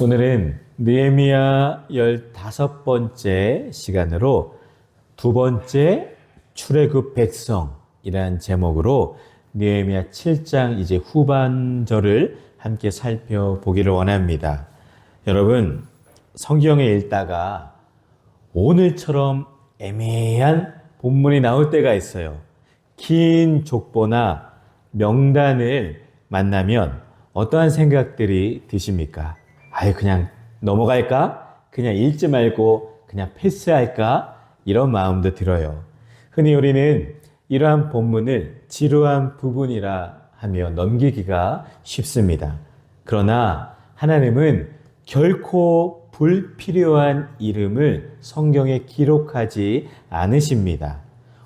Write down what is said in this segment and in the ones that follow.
오늘은 느헤미야 15번째 시간으로 두 번째 출애굽 백성이라는 제목으로 느헤미야 7장 이제 후반절을 함께 살펴보기를 원합니다. 여러분, 성경에 읽다가 오늘처럼 애매한 본문이 나올 때가 있어요. 긴 족보나 명단을 만나면 어떠한 생각들이 드십니까? 아유, 그냥 넘어갈까? 그냥 읽지 말고 그냥 패스할까? 이런 마음도 들어요. 흔히 우리는 이러한 본문을 지루한 부분이라 하며 넘기기가 쉽습니다. 그러나 하나님은 결코 불필요한 이름을 성경에 기록하지 않으십니다.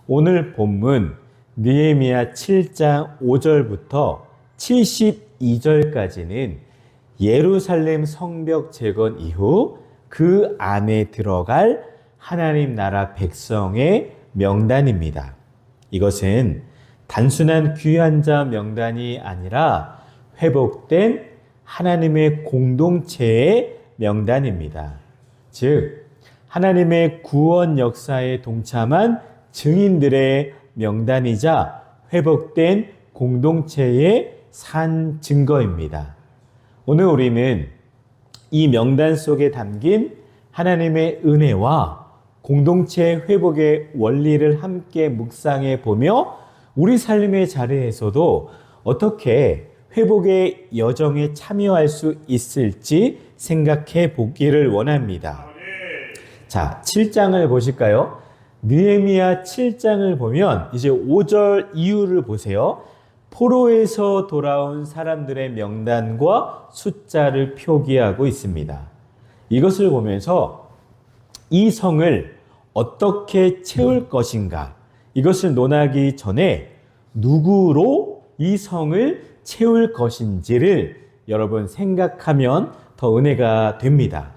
오늘 본문 느헤미야 7장 5절부터 72절까지는 예루살렘 성벽 재건 이후 그 안에 들어갈 하나님 나라 백성의 명단입니다. 이것은 단순한 귀한 자 명단이 아니라 회복된 하나님의 공동체의 명단입니다. 즉, 하나님의 구원 역사에 동참한 증인들의 명단이자 회복된 공동체의 산 증거입니다. 오늘 우리는 이 명단 속에 담긴 하나님의 은혜와 공동체 회복의 원리를 함께 묵상해 보며 우리 삶의 자리에서도 어떻게 회복의 여정에 참여할 수 있을지 생각해 보기를 원합니다. 자, 7장을 보실까요? 느헤미야 7장을 보면 이제 5절 이후를 보세요. 포로에서 돌아온 사람들의 명단과 숫자를 표기하고 있습니다. 이것을 보면서 이 성을 어떻게 채울 것인가, 이것을 논하기 전에 누구로 이 성을 채울 것인지를 여러분 생각하면 더 은혜가 됩니다.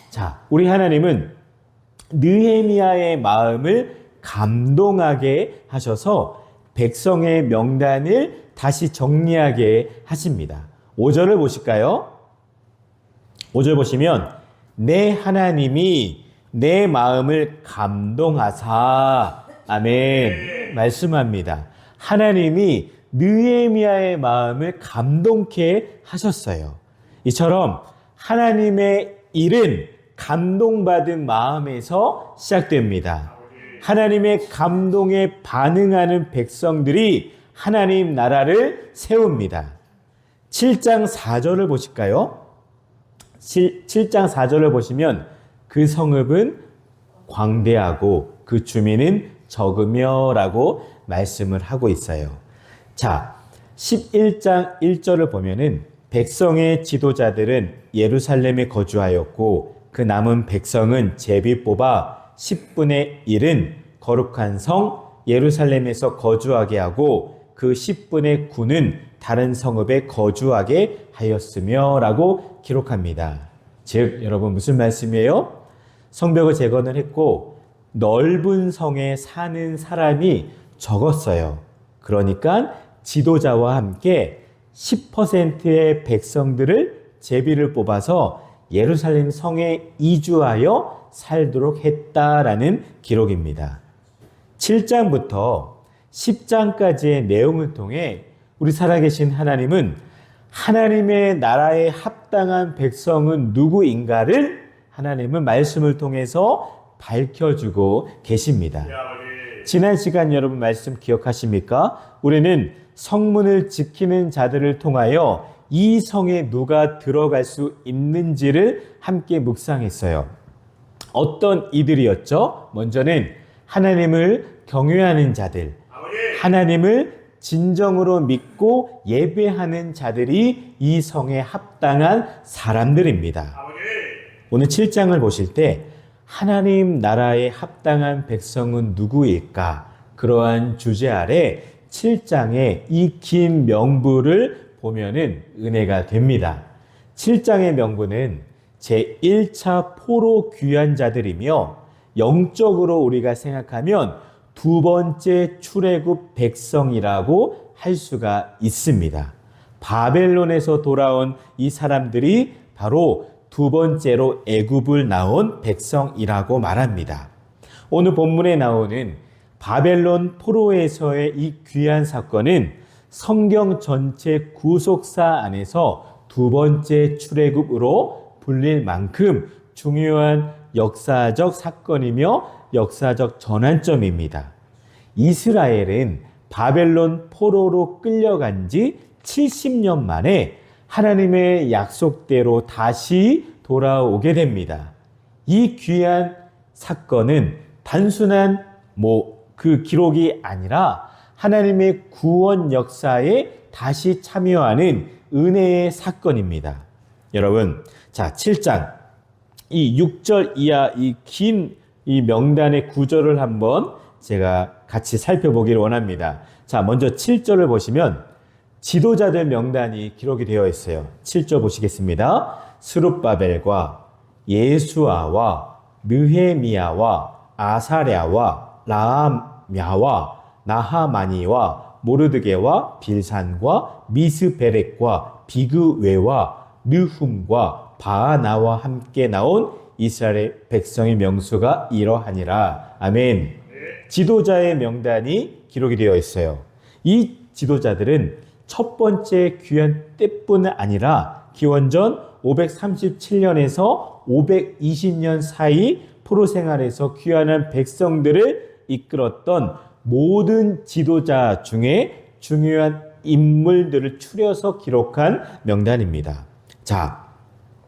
자, 우리 하나님은 느헤미야의 마음을 감동하게 하셔서 백성의 명단을 다시 정리하게 하십니다. 5절을 보실까요? 5절 보시면 내 하나님이 내 마음을 감동하사 아멘 말씀합니다. 하나님이 느헤미야의 마음을 감동케 하셨어요. 이처럼 하나님의 일은 감동받은 마음에서 시작됩니다. 하나님의 감동에 반응하는 백성들이 하나님 나라를 세웁니다. 7장 4절을 보실까요? 7장 4절을 보시면 그 성읍은 광대하고 그 주민은 적으며 라고 말씀을 하고 있어요. 자, 11장 1절을 보면은 백성의 지도자들은 예루살렘에 거주하였고 그 남은 백성은 제비 뽑아 10분의 1은 거룩한 성 예루살렘에서 거주하게 하고 그 10분의 9는 다른 성읍에 거주하게 하였으며 라고 기록합니다. 즉, 여러분 무슨 말씀이에요? 성벽을 재건을 했고 넓은 성에 사는 사람이 적었어요. 그러니까 지도자와 함께 10%의 백성들을 제비를 뽑아서 예루살렘 성에 이주하여 살도록 했다라는 기록입니다. 7장부터 10장까지의 내용을 통해 우리 살아계신 하나님은 하나님의 나라에 합당한 백성은 누구인가를 하나님은 말씀을 통해서 밝혀주고 계십니다. 지난 시간 여러분 말씀 기억하십니까? 우리는 성문을 지키는 자들을 통하여 이 성에 누가 들어갈 수 있는지를 함께 묵상했어요. 어떤 이들이었죠? 먼저는 하나님을 경외하는 자들, 하나님을 진정으로 믿고 예배하는 자들이 이 성에 합당한 사람들입니다. 오늘 7장을 보실 때 하나님 나라에 합당한 백성은 누구일까? 그러한 주제 아래 7장의 이 긴 명부를 보면은 은혜가 됩니다. 7장의 명부는 제1차 포로 귀환 자들이며 영적으로 우리가 생각하면 두 번째 출애굽 백성이라고 할 수가 있습니다. 바벨론에서 돌아온 이 사람들이 바로 두 번째로 애굽을 나온 백성이라고 말합니다. 오늘 본문에 나오는 바벨론 포로에서의 이 귀한 사건은 성경 전체 구속사 안에서 두 번째 출애굽으로 불릴 만큼 중요한 역사적 사건이며 역사적 전환점입니다. 이스라엘은 바벨론 포로로 끌려간 지 70년 만에 하나님의 약속대로 다시 돌아오게 됩니다. 이 귀한 사건은 단순한 그 기록이 아니라 하나님의 구원 역사에 다시 참여하는 은혜의 사건입니다. 여러분, 자, 7장 이 6절 이하 이 긴 이 명단의 구절을 한번 제가 같이 살펴보기를 원합니다. 자, 먼저 7절을 보시면 지도자들 명단이 기록이 되어 있어요. 7절 보시겠습니다. 스룹바벨과 예수아와 느헤미야와 아사랴와 라함야와 나하마니와 모르드게와 빌산과 미스베렉과 비그웨와 느훔과 바하나와 함께 나온 이스라엘 백성의 명수가 이러하니라. 아멘. 지도자의 명단이 기록이 되어 있어요. 이 지도자들은 첫 번째 귀한 때뿐 아니라 기원전 537년에서 520년 사이 포로 생활에서 귀환한 백성들을 이끌었던 모든 지도자 중에 중요한 인물들을 추려서 기록한 명단입니다. 자,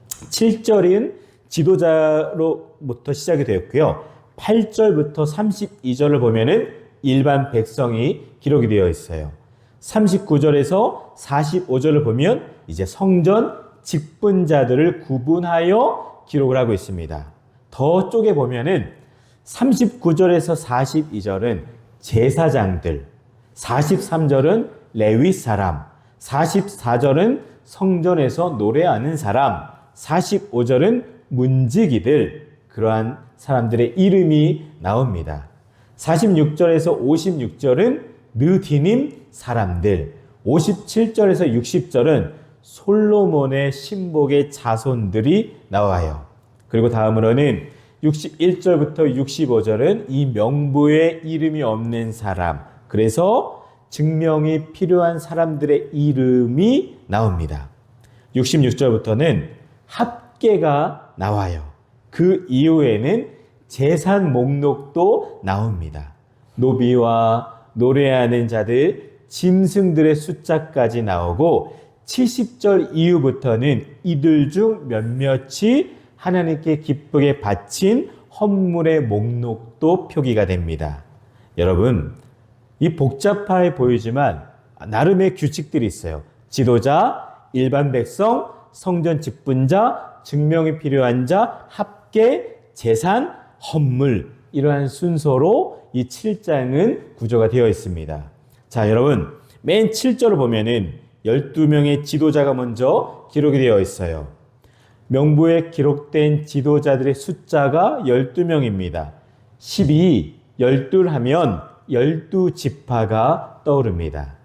7절인 지도자로부터 시작이 되었고요. 8절부터 32절을 보면은 일반 백성이 기록이 되어 있어요. 39절에서 45절을 보면 이제 성전 직분자들을 구분하여 기록을 하고 있습니다. 더 쪽에 보면은 39절에서 42절은 제사장들, 43절은 레위 사람, 44절은 성전에서 노래하는 사람, 45절은 문지기들, 그러한 사람들의 이름이 나옵니다. 46절에서 56절은 느디님 사람들, 57절에서 60절은 솔로몬의 신복의 자손들이 나와요. 그리고 다음으로는 61절부터 65절은 이 명부에 이름이 없는 사람, 그래서 증명이 필요한 사람들의 이름이 나옵니다. 66절부터는 합계가 나와요. 그 이후에는 재산 목록도 나옵니다. 노비와 노래하는 자들, 짐승들의 숫자까지 나오고 70절 이후부터는 이들 중 몇몇이 하나님께 기쁘게 바친 헌물의 목록도 표기가 됩니다. 여러분, 이 복잡해 보이지만 나름의 규칙들이 있어요. 지도자, 일반 백성, 성전 직분자, 증명이 필요한 자, 합계, 재산, 헌물, 이러한 순서로 이 7장은 구조가 되어 있습니다. 자, 여러분, 맨 7절을 보면은 12명의 지도자가 먼저 기록이 되어 있어요. 명부에 기록된 지도자들의 숫자가 12명입니다. 12, 12 하면 12지파가 떠오릅니다.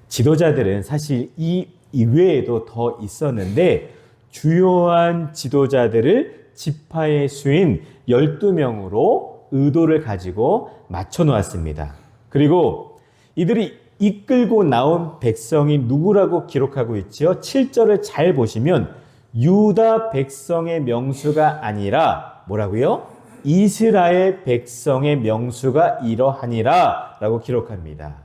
지도자들은 사실 이 이외에도 더 있었는데 주요한 지도자들을 지파의 수인 12명으로 의도를 가지고 맞춰 놓았습니다. 그리고 이들이 이끌고 나온 백성이 누구라고 기록하고 있지요? 7절을 잘 보시면 유다 백성의 명수가 아니라 뭐라고요? 이스라엘 백성의 명수가 이러하니라 라고 기록합니다.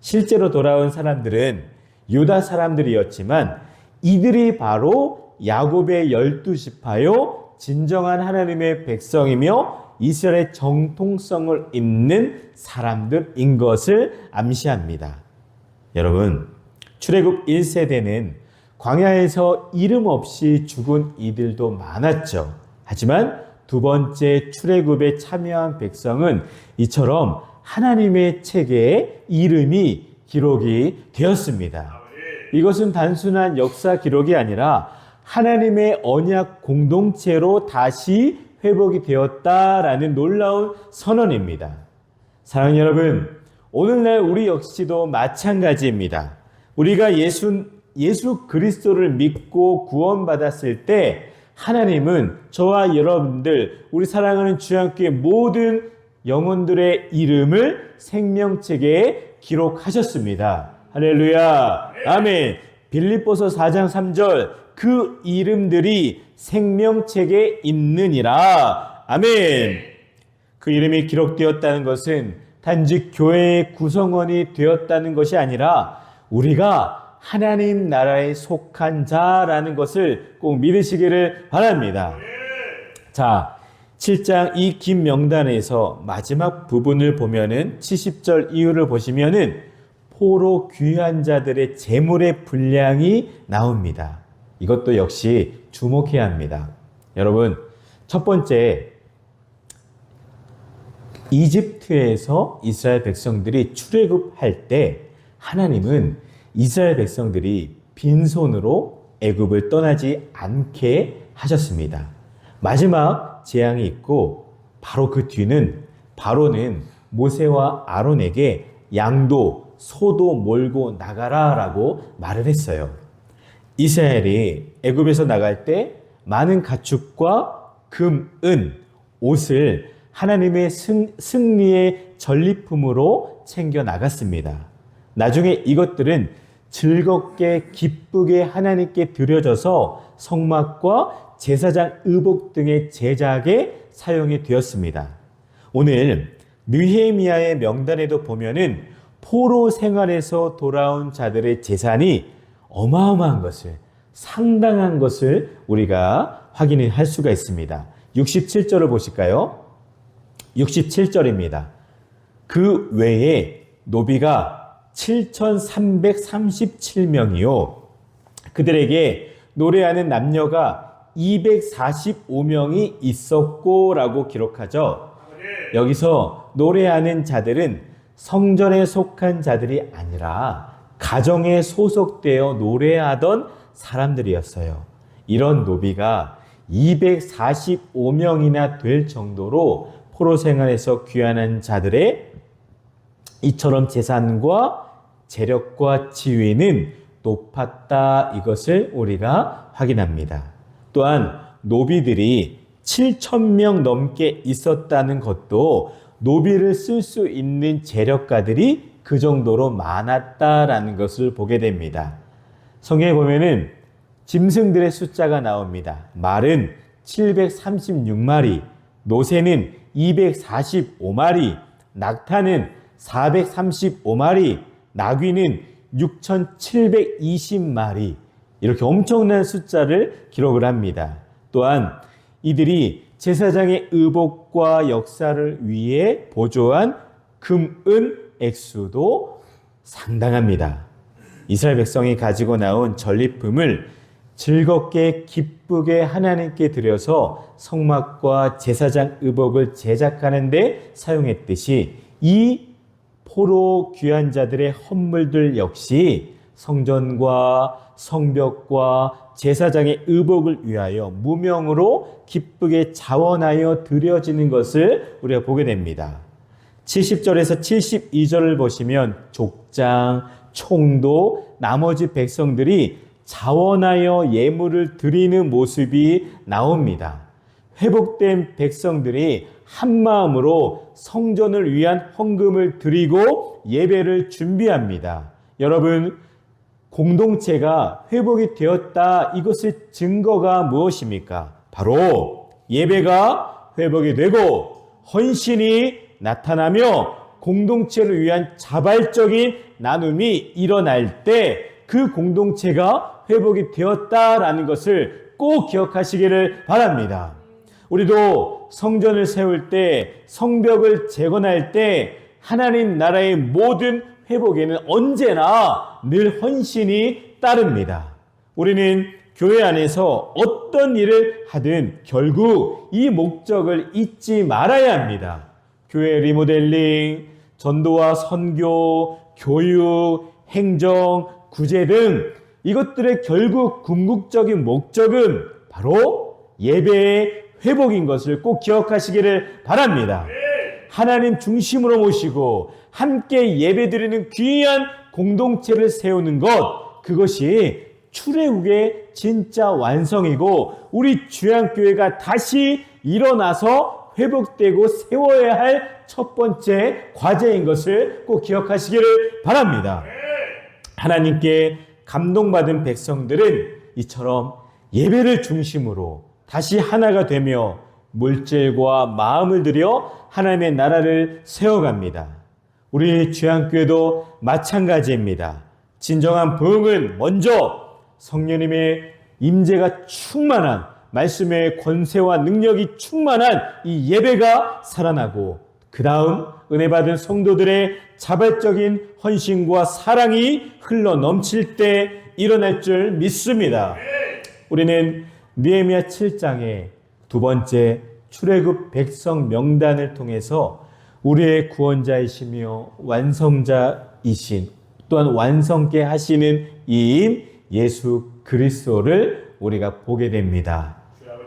실제로 돌아온 사람들은 유다 사람들이었지만 이들이 바로 야곱의 12지파요 진정한 하나님의 백성이며 이스라엘의 정통성을 잇는 사람들인 것을 암시합니다. 여러분, 출애굽 1세대는 광야에서 이름 없이 죽은 이들도 많았죠. 하지만 두 번째 출애굽에 참여한 백성은 이처럼 하나님의 책에 이름이 기록이 되었습니다. 이것은 단순한 역사 기록이 아니라 하나님의 언약 공동체로 다시 회복이 되었다라는 놀라운 선언입니다. 사랑하는 여러분, 오늘날 우리 역시도 마찬가지입니다. 우리가 예수 그리스도를 믿고 구원받았을 때 하나님은 저와 여러분들, 우리 사랑하는 주님께 모든 영혼들의 이름을 생명책에 기록하셨습니다. 할렐루야. 아멘. 빌립보서 4장 3절, 그 이름들이 생명책에 있느니라. 아멘. 그 이름이 기록되었다는 것은 단지 교회의 구성원이 되었다는 것이 아니라 우리가 하나님 나라에 속한 자라는 것을 꼭 믿으시기를 바랍니다. 자, 7장 이 긴 명단에서 마지막 부분을 보면은 70절 이후를 보시면은 포로 귀한 자들의 재물의 분량이 나옵니다. 이것도 역시 주목해야 합니다. 여러분, 첫 번째, 이집트에서 이스라엘 백성들이 출애굽할 때 하나님은 이스라엘 백성들이 빈손으로 애굽을 떠나지 않게 하셨습니다. 마지막 재앙이 있고 바로 그 뒤는 바로는 모세와 아론에게 양도, 소도 몰고 나가라라고 말을 했어요. 이스라엘이 애굽에서 나갈 때 많은 가축과 금, 은, 옷을 하나님의 승리의 전리품으로 챙겨 나갔습니다. 나중에 이것들은 즐겁게 기쁘게 하나님께 드려져서 성막과 제사장 의복 등의 제작에 사용이 되었습니다. 오늘 느헤미야의 명단에도 보면은 포로 생활에서 돌아온 자들의 재산이 어마어마한 것을, 상당한 것을 우리가 확인할 수가 있습니다. 67절을 보실까요? 67절입니다. 그 외에 노비가 7,337명이요. 그들에게 노래하는 남녀가 245명이 있었고 라고 기록하죠. 여기서 노래하는 자들은 성전에 속한 자들이 아니라 가정에 소속되어 노래하던 사람들이었어요. 이런 노비가 245명이나 될 정도로 포로 생활에서 귀환한 자들의 이처럼 재산과 재력과 지위는 높았다, 이것을 우리가 확인합니다. 또한 노비들이 7,000명 넘게 있었다는 것도 노비를 쓸 수 있는 재력가들이 그 정도로 많았다라는 것을 보게 됩니다. 성경에 보면은 짐승들의 숫자가 나옵니다. 말은 736마리, 노새는 245마리, 낙타는 435마리, 나귀는 6,720마리, 이렇게 엄청난 숫자를 기록을 합니다. 또한 이들이 제사장의 의복과 역사를 위해 보조한 금, 은, 액수도 상당합니다. 이스라엘 백성이 가지고 나온 전리품을 즐겁게 기쁘게 하나님께 드려서 성막과 제사장 의복을 제작하는 데 사용했듯이 이 포로 귀한 자들의 헌물들 역시 성전과 성벽과 제사장의 의복을 위하여 무명으로 기쁘게 자원하여 드려지는 것을 우리가 보게 됩니다. 70절에서 72절을 보시면 족장, 총도, 나머지 백성들이 자원하여 예물을 드리는 모습이 나옵니다. 회복된 백성들이 한 마음으로 성전을 위한 헌금을 드리고 예배를 준비합니다. 여러분, 공동체가 회복이 되었다, 이것의 증거가 무엇입니까? 바로 예배가 회복이 되고 헌신이 나타나며 공동체를 위한 자발적인 나눔이 일어날 때 그 공동체가 회복이 되었다라는 것을 꼭 기억하시기를 바랍니다. 우리도 성전을 세울 때, 성벽을 재건할 때 하나님 나라의 모든 회복에는 언제나 늘 헌신이 따릅니다. 우리는 교회 안에서 어떤 일을 하든 결국 이 목적을 잊지 말아야 합니다. 교회 리모델링, 전도와 선교, 교육, 행정, 구제 등 이것들의 결국 궁극적인 목적은 바로 예배의 회복인 것을 꼭 기억하시기를 바랍니다. 하나님 중심으로 모시고 함께 예배드리는 귀한 공동체를 세우는 것, 그것이 출애굽의 진짜 완성이고 우리 주양교회가 다시 일어나서 회복되고 세워야 할 첫 번째 과제인 것을 꼭 기억하시기를 바랍니다. 하나님께 감동받은 백성들은 이처럼 예배를 중심으로 다시 하나가 되며 물질과 마음을 들여 하나님의 나라를 세워갑니다. 우리 주양교회도 마찬가지입니다. 진정한 부흥은 먼저 성령님의 임재가 충만한 말씀의 권세와 능력이 충만한 이 예배가 살아나고 그 다음 은혜 받은 성도들의 자발적인 헌신과 사랑이 흘러 넘칠 때 일어날 줄 믿습니다. 우리는 느헤미야 7장의 두 번째 출애굽 백성 명단을 통해서 우리의 구원자이시며 완성자이신 또한 완성케 하시는 이인 예수 그리스도를 우리가 보게 됩니다.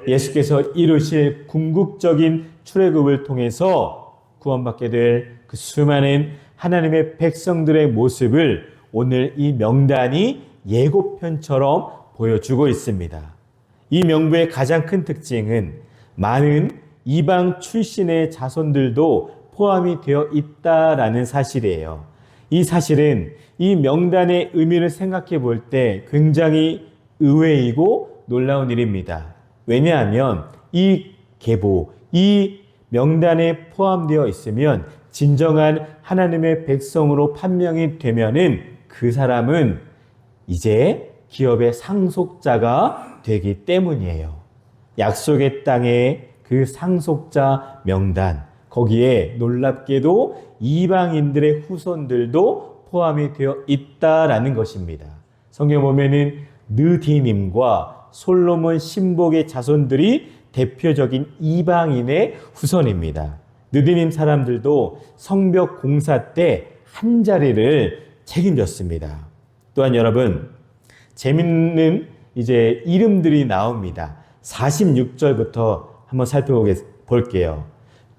예수께서 이루실 궁극적인 출애굽을 통해서 구원받게 될 그 수많은 하나님의 백성들의 모습을 오늘 이 명단이 예고편처럼 보여주고 있습니다. 이 명부의 가장 큰 특징은 많은 이방 출신의 자손들도 포함이 되어 있다라는 사실이에요. 이 사실은 이 명단의 의미를 생각해 볼 때 굉장히 의외이고 놀라운 일입니다. 왜냐하면 이 계보, 이 명단에 포함되어 있으면 진정한 하나님의 백성으로 판명이 되면은 그 사람은 이제 기업의 상속자가 되기 때문이에요. 약속의 땅의 그 상속자 명단, 거기에 놀랍게도 이방인들의 후손들도 포함이 되어 있다라는 것입니다. 성경 보면은 느디님과 솔로몬 신복의 자손들이 대표적인 이방인의 후손입니다. 느디님 사람들도 성벽 공사 때 한 자리를 책임졌습니다. 또한 여러분, 재밌는 이제 이름들이 나옵니다. 46절부터 한번 살펴볼게요.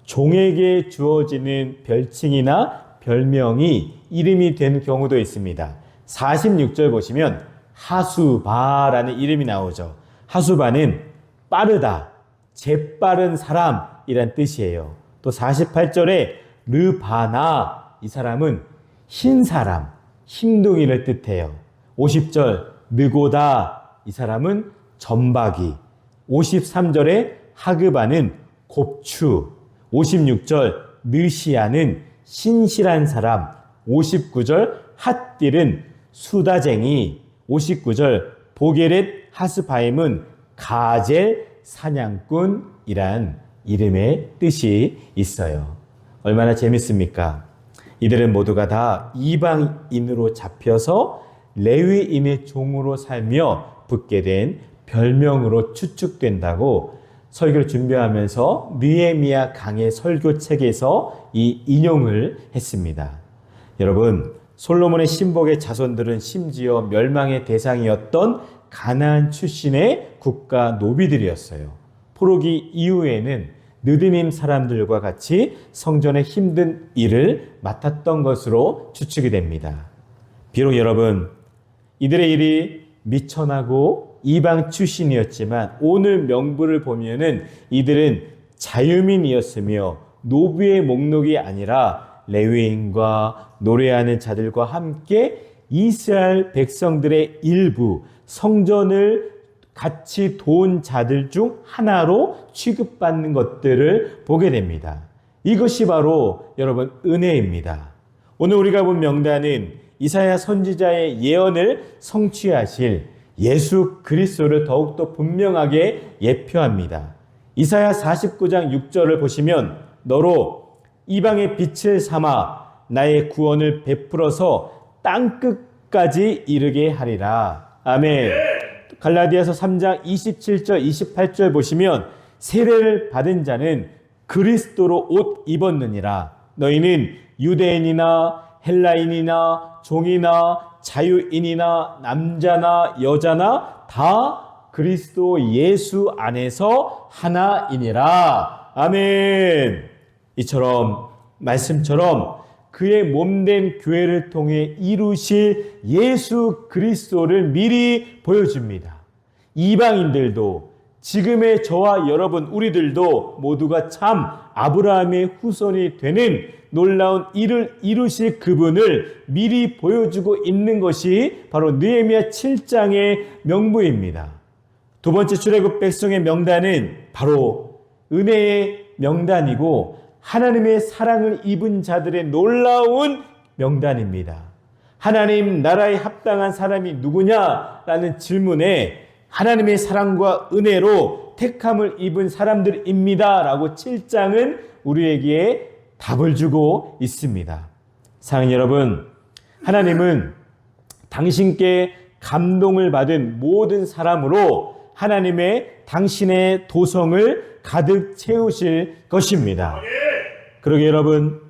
종에게 주어지는 별칭이나 별명이 이름이 된 경우도 있습니다. 46절 보시면 하수바라는 이름이 나오죠. 하수바는 빠르다, 재빠른 사람이란 뜻이에요. 또 48절에 르바나, 이 사람은 흰 사람, 흰둥이를 뜻해요. 50절 느고다, 이 사람은 점박이. 53절에 하그바는 곱추. 56절 느시아는 신실한 사람. 59절 핫딜은 수다쟁이. 59절 보게렛 하스바임은 가젤 사냥꾼이란 이름의 뜻이 있어요. 얼마나 재밌습니까? 이들은 모두가 다 이방인으로 잡혀서 레위인의 종으로 살며 붙게 된 별명으로 추측된다고 설교를 준비하면서 느헤미야 강의 설교책에서 이 인용을 했습니다. 여러분, 솔로몬의 신복의 자손들은 심지어 멸망의 대상이었던 가나안 출신의 국가 노비들이었어요. 포로기 이후에는 느디님 사람들과 같이 성전의 힘든 일을 맡았던 것으로 추측이 됩니다. 비록 여러분, 이들의 일이 미천하고 이방 출신이었지만 오늘 명부를 보면은 이들은 자유민이었으며 노비의 목록이 아니라 레위인과 노래하는 자들과 함께 이스라엘 백성들의 일부, 성전을 같이 도운 자들 중 하나로 취급받는 것들을 보게 됩니다. 이것이 바로 여러분 은혜입니다. 오늘 우리가 본 명단은 이사야 선지자의 예언을 성취하실 예수 그리스도를 더욱더 분명하게 예표합니다. 이사야 49장 6절을 보시면 너로 이방의 빛을 삼아 나의 구원을 베풀어서 땅끝까지 이르게 하리라. 아멘. 갈라디아서 3장 27절 28절 보시면 세례를 받은 자는 그리스도로 옷 입었느니라. 너희는 유대인이나 헬라인이나 종이나 자유인이나 남자나 여자나 다 그리스도 예수 안에서 하나이니라. 아멘. 이처럼 말씀처럼 그의 몸된 교회를 통해 이루실 예수 그리스도를 미리 보여줍니다. 이방인들도 지금의 저와 여러분 우리들도 모두가 참 아브라함의 후손이 되는 놀라운 일을 이루실 그분을 미리 보여주고 있는 것이 바로 느헤미야 7장의 명부입니다. 두 번째 출애굽 백성의 명단은 바로 은혜의 명단이고 하나님의 사랑을 입은 자들의 놀라운 명단입니다. 하나님 나라에 합당한 사람이 누구냐라는 질문에 하나님의 사랑과 은혜로 택함을 입은 사람들입니다 라고 7장은 우리에게 답을 주고 있습니다. 사랑하는 여러분, 하나님은 당신께 감동을 받은 모든 사람으로 당신의 도성을 가득 채우실 것입니다. 그러게 여러분,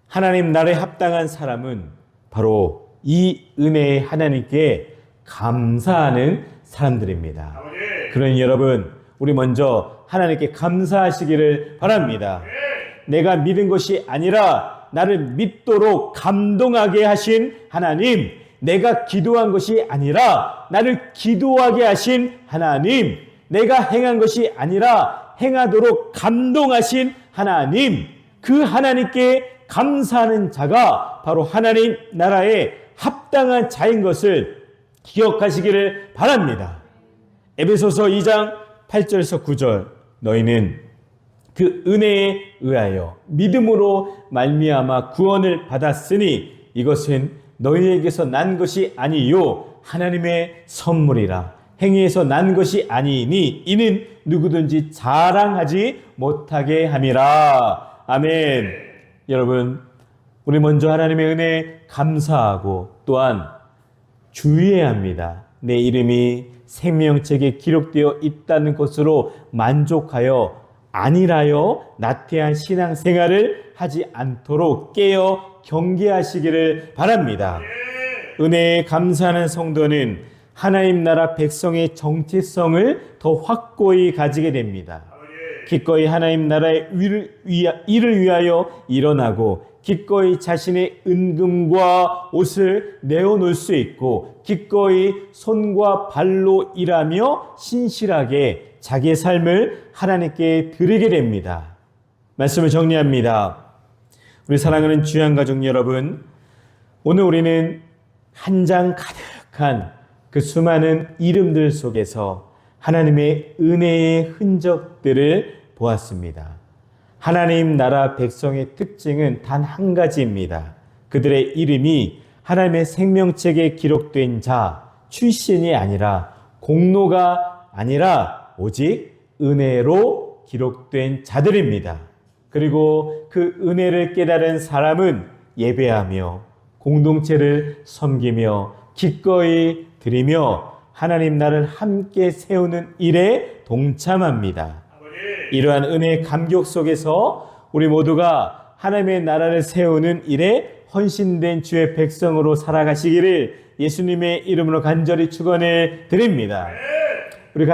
하나님 나라에 합당한 사람은 바로 이 은혜의 하나님께 감사하는 사람들입니다. 그러니 여러분, 우리 먼저 하나님께 감사하시기를 바랍니다. 내가 믿은 것이 아니라 나를 믿도록 감동하게 하신 하나님, 내가 기도한 것이 아니라 나를 기도하게 하신 하나님, 내가 행한 것이 아니라 행하도록 감동하신 하나님, 그 하나님께 감사하는 자가 바로 하나님 나라에 합당한 자인 것을 기억하시기를 바랍니다. 에베소서 2장 8절에서 9절, 너희는 그 은혜에 의하여 믿음으로 말미암아 구원을 받았으니 이것은 너희에게서 난 것이 아니요 하나님의 선물이라. 행위에서 난 것이 아니니 이는 누구든지 자랑하지 못하게 함이라. 아멘. 여러분, 우리 먼저 하나님의 은혜에 감사하고 또한 주의해야 합니다. 내 이름이 생명책에 기록되어 있다는 것으로 만족하여 안일하여 나태한 신앙생활을 하지 않도록 깨어 경계하시기를 바랍니다. 은혜에 감사하는 성도는 하나님 나라 백성의 정체성을 더 확고히 가지게 됩니다. 기꺼이 하나님 나라의 일을 위하여 일어나고 기꺼이 자신의 은금과 옷을 내어놓을 수 있고 기꺼이 손과 발로 일하며 신실하게 자기의 삶을 하나님께 드리게 됩니다. 말씀을 정리합니다. 우리 사랑하는 주양 가족 여러분, 오늘 우리는 한 장 가득한 그 수많은 이름들 속에서 하나님의 은혜의 흔적들을 보았습니다. 하나님 나라 백성의 특징은 단 한 가지입니다. 그들의 이름이 하나님의 생명책에 기록된 자 출신이 아니라 공로가 아니라 오직 은혜로 기록된 자들입니다. 그리고 그 은혜를 깨달은 사람은 예배하며 공동체를 섬기며 기꺼이 드리며 하나님 나라를 함께 세우는 일에 동참합니다. 이러한 은혜의 감격 속에서 우리 모두가 하나님의 나라를 세우는 일에 헌신된 주의 백성으로 살아가시기를 예수님의 이름으로 간절히 축원을 드립니다.